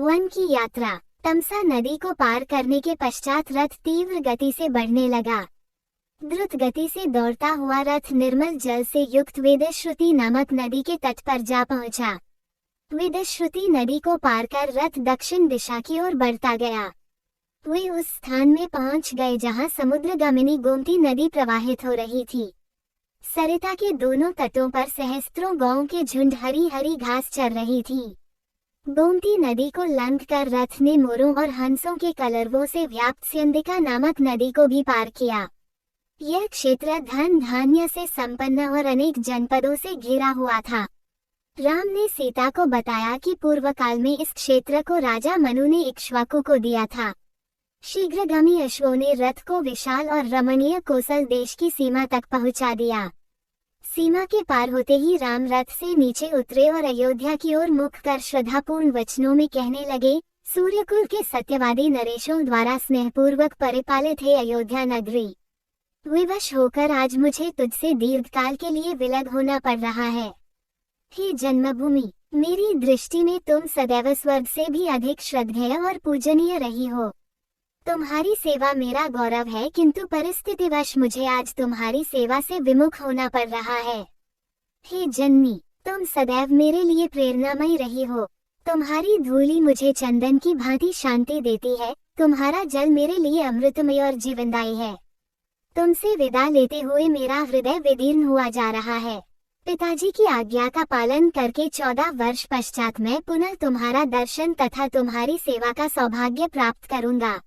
One की यात्रा। तमसा नदी को पार करने के पश्चात रथ तीव्र गति से बढ़ने लगा। द्रुत गति से दौड़ता हुआ रथ निर्मल जल से युक्त वेदश्रुति नामक नदी के तट पर जा पहुंचा। वेदश्रुति नदी को पार कर रथ दक्षिण दिशा की ओर बढ़ता गया। वे उस स्थान में पहुंच गए जहां समुद्रगामिनी गोमती नदी प्रवाहित हो रही थी। सरिता के दोनों तटों पर सहस्त्रों गौओं के झुंड हरी हरी घास चर रही थी। गोमती नदी को लंघ कर रथ ने मोरों और हंसों के कलरवों से व्याप्त स्यंदिका नामक नदी को भी पार किया। यह क्षेत्र धन धान्य से संपन्न और अनेक जनपदों से घिरा हुआ था। राम ने सीता को बताया कि पूर्व काल में इस क्षेत्र को राजा मनु ने इक्ष्वाकु को दिया था। शीघ्रगामी अश्वों ने रथ को विशाल और रमणीय कोसल देश की सीमा तक पहुंचा दिया। सीमा के पार होते ही राम रथ से नीचे उतरे और अयोध्या की ओर मुख कर श्रद्धापूर्ण वचनों में कहने लगे, सूर्यकुल के सत्यवादी नरेशों द्वारा स्नेहपूर्वक परिपालित है अयोध्या नगरी। विवश होकर आज मुझे तुझसे दीर्घकाल के लिए विलग होना पड़ रहा है। हे जन्मभूमि, मेरी दृष्टि में तुम सदैव स्वर्ग से भी अधिक श्रद्धेय और पूजनीय रही हो। तुम्हारी सेवा मेरा गौरव है, किंतु परिस्थितिवश मुझे आज तुम्हारी सेवा से विमुख होना पड़ रहा है। हे जननी, तुम सदैव मेरे लिए प्रेरणामयी रही हो। तुम्हारी धूली मुझे चंदन की भांति शांति देती है। तुम्हारा जल मेरे लिए अमृतमय और जीवनदायी है। तुमसे विदा लेते हुए मेरा हृदय विदीर्ण हुआ जा रहा है। पिताजी की आज्ञा का पालन करके 14 वर्ष पश्चात मैं पुनः तुम्हारा दर्शन तथा तुम्हारी सेवा का सौभाग्य प्राप्त करूंगा।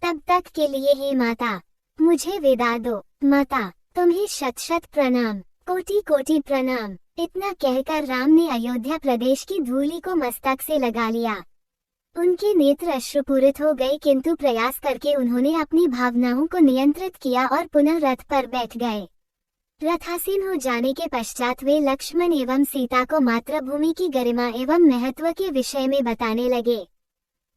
तब तक के लिए हे माता, मुझे विदा दो। माता, तुम्हें शत शत प्रणाम, कोटि कोटि प्रणाम। इतना कहकर राम ने अयोध्या प्रदेश की धूलि को मस्तक से लगा लिया। उनके नेत्र अश्रुपूरित हो गए, किंतु प्रयास करके उन्होंने अपनी भावनाओं को नियंत्रित किया और पुनः रथ पर बैठ गए। रथासीन हो जाने के पश्चात वे लक्ष्मण एवं सीता को मातृभूमि की गरिमा एवं महत्व के विषय में बताने लगे।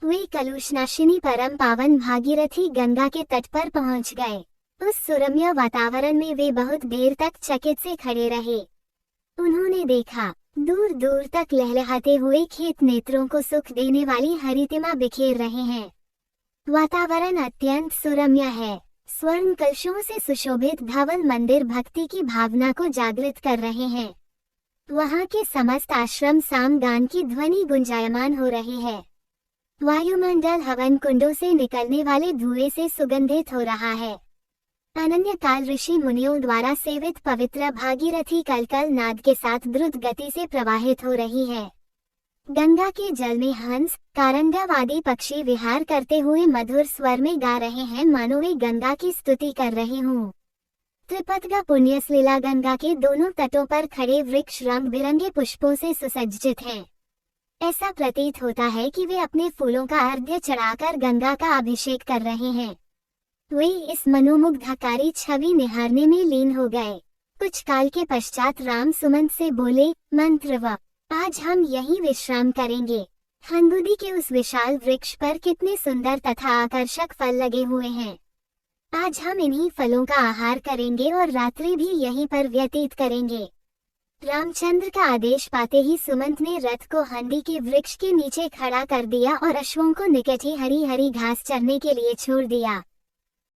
वे कलुषनाशिनी परम पावन भागीरथी गंगा के तट पर पहुंच गए। उस सुरम्य वातावरण में वे बहुत देर तक चकित से खड़े रहे। उन्होंने देखा, दूर दूर तक लहलहाते हुए खेत नेत्रों को सुख देने वाली हरितिमा बिखेर रहे हैं। वातावरण अत्यंत सुरम्य है। स्वर्ण कलशों से सुशोभित धवल मंदिर भक्ति की भावना को जागृत कर रहे हैं। वहां के समस्त आश्रम साम गान की ध्वनि गुंजायमान हो रही है। वायुमंडल हवन कुंडों से निकलने वाले धुएं से सुगंधित हो रहा है। अनन्य काल ऋषि मुनियों द्वारा सेवित पवित्र भागीरथी कलकल नाद के साथ द्रुत गति से प्रवाहित हो रही है। गंगा के जल में हंस, कारंगव आदि पक्षी विहार करते हुए मधुर स्वर में गा रहे हैं, मानो वे गंगा की स्तुति कर रहे हों। त्रिपथगा पुण्यसलीला गंगा के दोनों तटों पर खड़े वृक्ष रंग बिरंगे पुष्पों से सुसज्जित हैं। ऐसा प्रतीत होता है कि वे अपने फूलों का अर्घ्य चढ़ाकर गंगा का अभिषेक कर रहे हैं। वे इस मनोमुग्धकारी छवि निहारने में लीन हो गए। कुछ काल के पश्चात राम सुमंत से बोले, मंत्रव, आज हम यहीं विश्राम करेंगे। हंदुदी के उस विशाल वृक्ष पर कितने सुंदर तथा आकर्षक फल लगे हुए हैं। आज हम इन्हीं फलों का आहार करेंगे और रात्रि भी यहीं पर व्यतीत करेंगे। रामचंद्र का आदेश पाते ही सुमंत ने रथ को हंदी के वृक्ष के नीचे खड़ा कर दिया और अश्वों को निकट ही हरी हरी घास चरने के लिए छोड़ दिया।